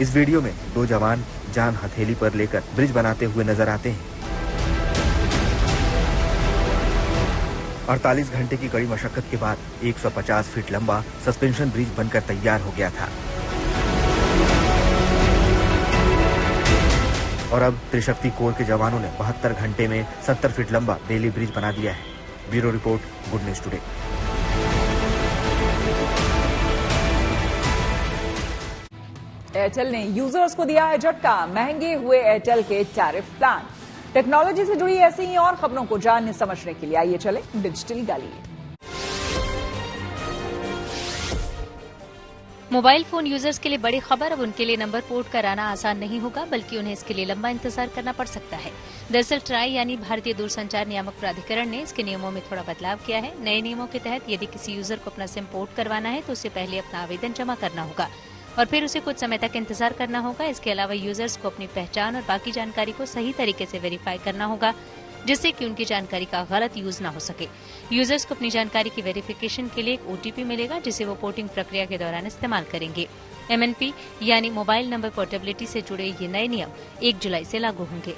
इस वीडियो में 2 जवान जान हथेली पर लेकर ब्रिज बनाते हुए नजर आते हैं। 48 घंटे की कड़ी मशक्कत के बाद 150 फीट लंबा सस्पेंशन ब्रिज बनकर तैयार हो गया था और अब त्रिशक्ति कोर के जवानों ने 72 घंटे में 70 फीट लंबा बेली ब्रिज बना दिया है। Bureau report, good news today. Airtel ने यूजर्स को दिया है झटका, महंगे हुए एयरटेल के टैरिफ प्लान। टेक्नोलॉजी से जुड़ी ऐसी ही और खबरों को जानने समझने के लिए आइए चले डिजिटल गली। मोबाइल फोन यूजर्स के लिए बड़ी खबर, अब उनके लिए नंबर पोर्ट कराना आसान नहीं होगा, बल्कि उन्हें इसके लिए लंबा इंतजार करना पड़ सकता है। दरअसल ट्राई यानी भारतीय दूरसंचार नियामक प्राधिकरण ने इसके नियमों में थोड़ा बदलाव किया है। नए नियमों के तहत यदि किसी यूजर को अपना सिम पोर्ट करवाना है तो उसे पहले अपना आवेदन जमा करना होगा और फिर उसे कुछ समय तक इंतजार करना होगा। इसके अलावा यूजर्स को अपनी पहचान और बाकी जानकारी को सही तरीके से वेरीफाई करना होगा, जिससे कि उनकी जानकारी का गलत यूज न हो सके। यूजर्स को अपनी जानकारी की वेरिफिकेशन के लिए एक ओटीपी मिलेगा, जिसे वो पोर्टिंग प्रक्रिया के दौरान इस्तेमाल करेंगे। MNP यानी मोबाइल नंबर पोर्टेबिलिटी से जुड़े ये नए नियम 1 जुलाई से लागू होंगे।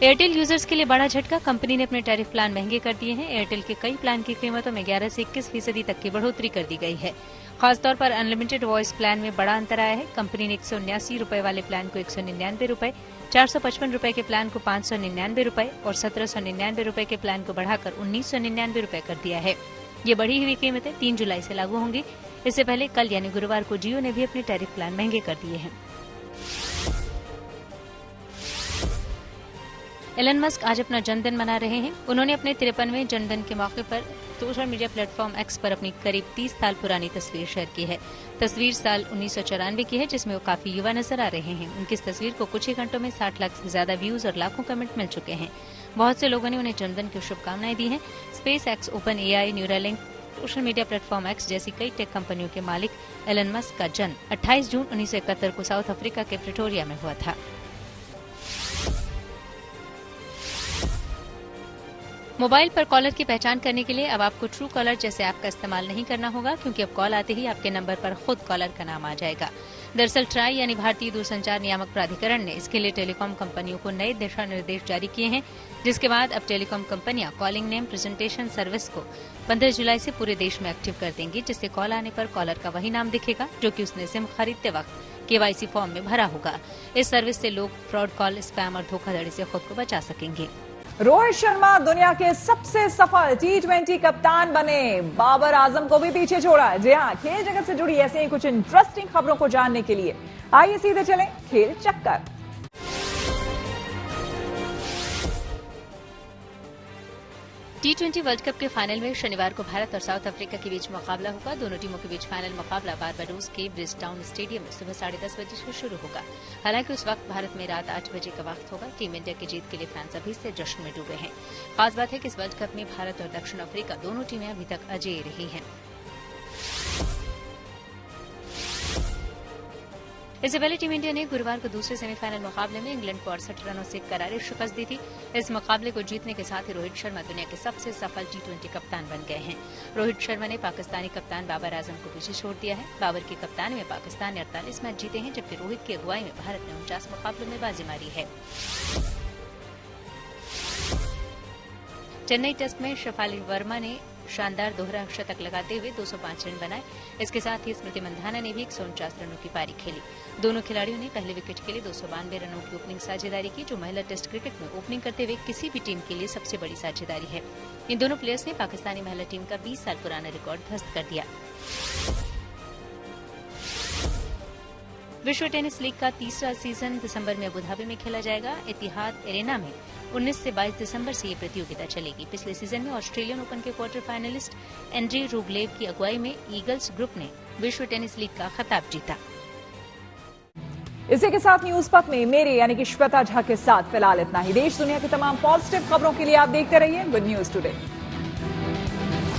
एयरटेल यूजर्स के लिए बड़ा झटका, कंपनी ने अपने टैरिफ प्लान महंगे कर दिए हैं। एयरटेल के कई प्लान की कीमतों में 11 से 21% तक की बढ़ोतरी कर दी गई है। खासतौर पर अनलिमिटेड वॉइस प्लान में बड़ा अंतर आया है। कंपनी ने 179 रुपए वाले प्लान को 199 रुपए, 455 रुपए के प्लान को 599 रुपए और 1799 रुपए के प्लान को बढ़ाकर 1999 रुपए कर दिया है। ये बढ़ी हुई कीमतें 3 जुलाई से लागू होंगी। इससे पहले कल यानी गुरुवार को जियो ने भी अपने टैरिफ प्लान महंगे कर दिए हैं। एलन मस्क आज अपना जन्मदिन मना रहे हैं। उन्होंने अपने 53वें जन्मदिन के मौके पर सोशल मीडिया प्लेटफॉर्म एक्स पर अपनी करीब 30 साल पुरानी तस्वीर शेयर की है। तस्वीर साल 1994 की है, जिसमें वो काफी युवा नजर आ रहे हैं। उनकी इस तस्वीर को कुछ ही घंटों में 60 लाख से ज्यादा व्यूज और लाखों कमेंट मिल चुके हैं। बहुत से लोगों ने उन्हें जन्मदिन की शुभकामनाएं दी हैं। Space x, open AI, Neuralink, social media platform x जैसी कई टेक कंपनियों के मालिक एलन मस्क का जन्म 28 जून 1971 को साउथ अफ्रीका के प्रिटोरिया में हुआ था। मोबाइल पर कॉलर की पहचान करने के लिए अब आपको ट्रू कॉलर जैसे ऐप का इस्तेमाल नहीं करना होगा, क्योंकि अब कॉल आते ही आपके नंबर पर खुद कॉलर का नाम आ जाएगा। दरअसल ट्राई यानी भारतीय दूरसंचार नियामक प्राधिकरण ने इसके लिए टेलीकॉम कंपनियों को नए दिशा निर्देश जारी किए हैं, जिसके बाद अब टेलीकॉम कंपनियां कॉलिंग नेम प्रेजेंटेशन सर्विस को 15 जुलाई से पूरे देश में एक्टिव कर देंगी, जिससे कॉल आने पर कॉलर का वही नाम दिखेगा जो कि उसने सिम खरीदते वक्त केवाईसी फॉर्म में भरा होगा। इस सर्विस से लोग फ्रॉड कॉल, स्पैम और धोखाधड़ी से खुद को बचा सकेंगे। रोहित शर्मा दुनिया के सबसे सफल T20 कप्तान बने, बाबर आजम को भी पीछे छोड़ा। जी हां, खेल जगत से जुड़ी ऐसे ही कुछ इंटरेस्टिंग खबरों को जानने के लिए आइए सीधे चलें खेल चक्कर। T20 वर्ल्ड कप के फाइनल में शनिवार को भारत और साउथ अफ्रीका के बीच मुकाबला होगा। दोनों टीमों के बीच फाइनल मुकाबला बारबाडोस के ब्रिजटाउन स्टेडियम में सुबह 10:30 बजे से शुरू होगा। हालांकि उस वक्त भारत में रात 8 बजे का वक्त होगा। टीम इंडिया की जीत के लिए फैंस अभी से जश्न में डूबे हैं। खास बात है कि इस वर्ल्ड कप में भारत और दक्षिण अफ्रीका दोनों टीमें अभी तक अजेय रही हैं। इससे पहले टीम इंडिया ने गुरुवार को दूसरे सेमीफाइनल मुकाबले में इंग्लैंड को 68 रनों से करारी शिकस्त दी थी। इस मुकाबले को जीतने के साथ ही रोहित शर्मा दुनिया के सबसे सफल T20 कप्तान बन गए हैं। रोहित शर्मा ने पाकिस्तानी कप्तान बाबर आजम को पीछे छोड़ दिया है। बाबर की कप्तानी में पाकिस्तान ने 48 मैच जीते हैं, जबकि रोहित की अगुवाई में भारत ने 49 मुकाबलों में बाजी मारी है। चेन्नई टेस्ट में शेफाली वर्मा ने शानदार दोहरा शतक लगाते हुए 205 रन बनाए। इसके साथ ही स्मृति मंधाना ने भी 149 रनों की पारी खेली। दोनों खिलाड़ियों ने पहले विकेट के लिए 292 रनों की ओपनिंग साझेदारी की, जो महिला टेस्ट क्रिकेट में ओपनिंग करते हुए किसी भी टीम के लिए सबसे बड़ी साझेदारी है। इन दोनों प्लेयर्स ने पाकिस्तानी महिला टीम का 20 साल पुराना रिकॉर्ड ध्वस्त कर दिया। विश्व टेनिस लीग का तीसरा सीजन दिसंबर में अबुधाबी में खेला जाएगा। इतिहाद एरेना में 19 से 22 दिसंबर से ये प्रतियोगिता चलेगी। पिछले सीजन में ऑस्ट्रेलियन ओपन के क्वार्टर फाइनलिस्ट एंड्री रूबलेव की अगुवाई में ईगल्स ग्रुप ने विश्व टेनिस लीग का खिताब जीता। इसी के साथ न्यूज पक में मेरे यानी कि श्वेता झा के साथ फिलहाल इतना ही। देश दुनिया की तमाम पॉजिटिव खबरों के लिए आप देखते रहिए गुड न्यूज टुडे।